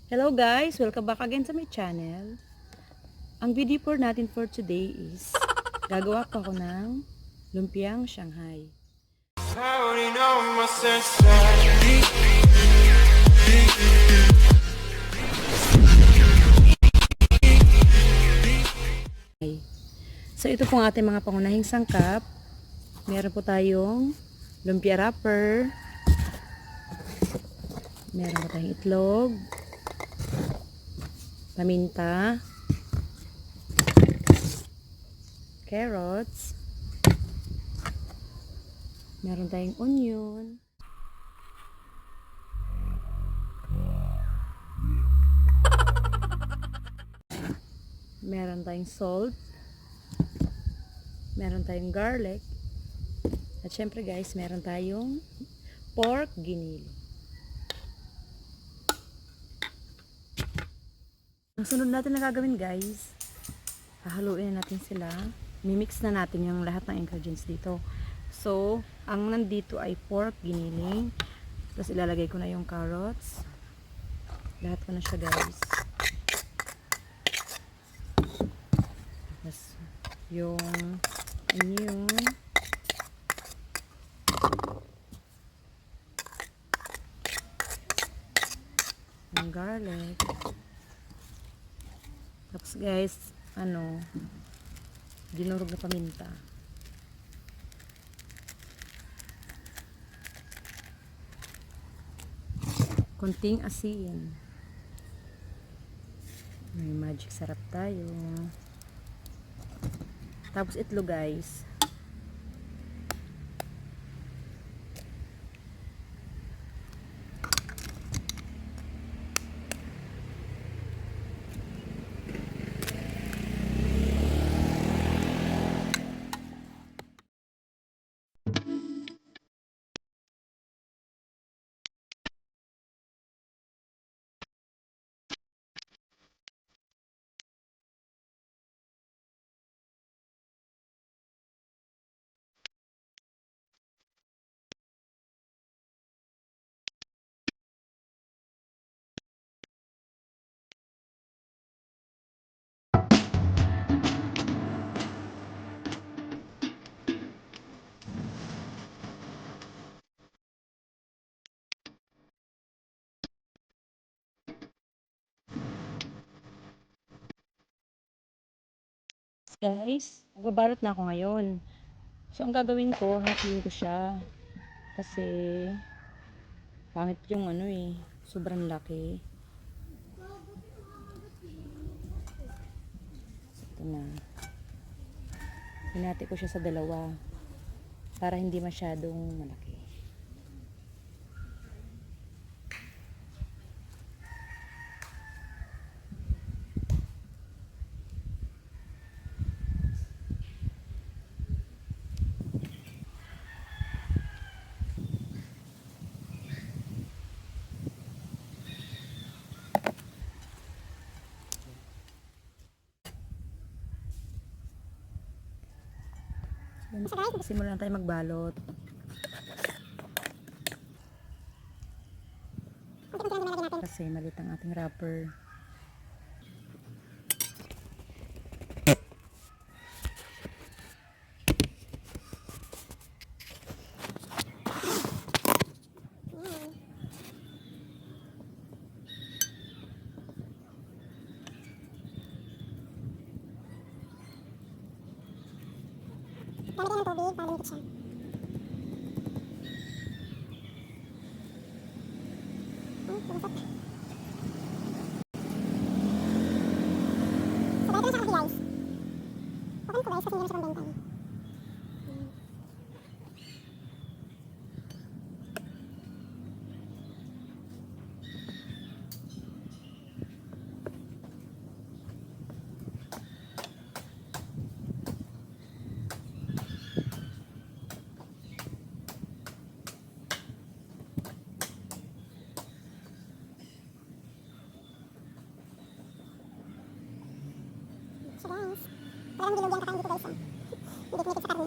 Hello guys! Welcome back again sa my channel. Ang video for natin for today is gagawa ko ako ng lumpiang Shanghai. So ito po ang ating mga pangunahing sangkap. Meron po tayong lumpia wrapper. Meron po tayong itlog, paminta, carrots, meron tayong onion, meron tayong salt, meron tayong garlic, at syempre guys, meron tayong pork ginili. Ang sunod natin na gagawin guys, hahaluin na natin sila. Mimix na natin yung lahat ng ingredients dito. So, ang nandito ay pork giniling. Tapos ilalagay ko na yung carrots. Lahat ko na siya guys. Tapos yung onion. Yung garlic. Tapos guys, dinurog na paminta. Konting asin. May magic sarap tayo. Tapos itlog guys. Guys, magbabalot na ako ngayon. So, ang gagawin ko, hatiin ko siya. Kasi, pangit yung sobrang laki. Ito na. Hinati ko siya sa dalawa. Para hindi masyadong malaki. Simulan tayo magbalot. Kasi malit ang ating wrapper. Gamit ng tubig para lumikit siya. Lumusot. So, dito na siya kasi guys. Open ko guys kasi hindi na siya pambenta. So guys, wala nang dilog yan kakain dito guys. Hindi pinipig sa karne.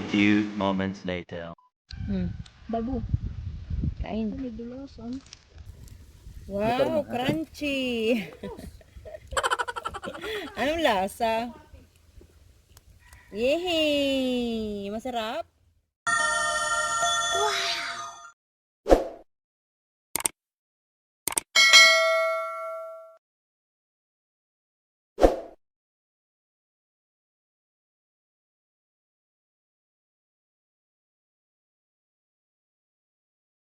few moments later. Bago. Kain. May dulasan. Wow, crunchy. Anong lasa? Yehey! Masarap? Wow!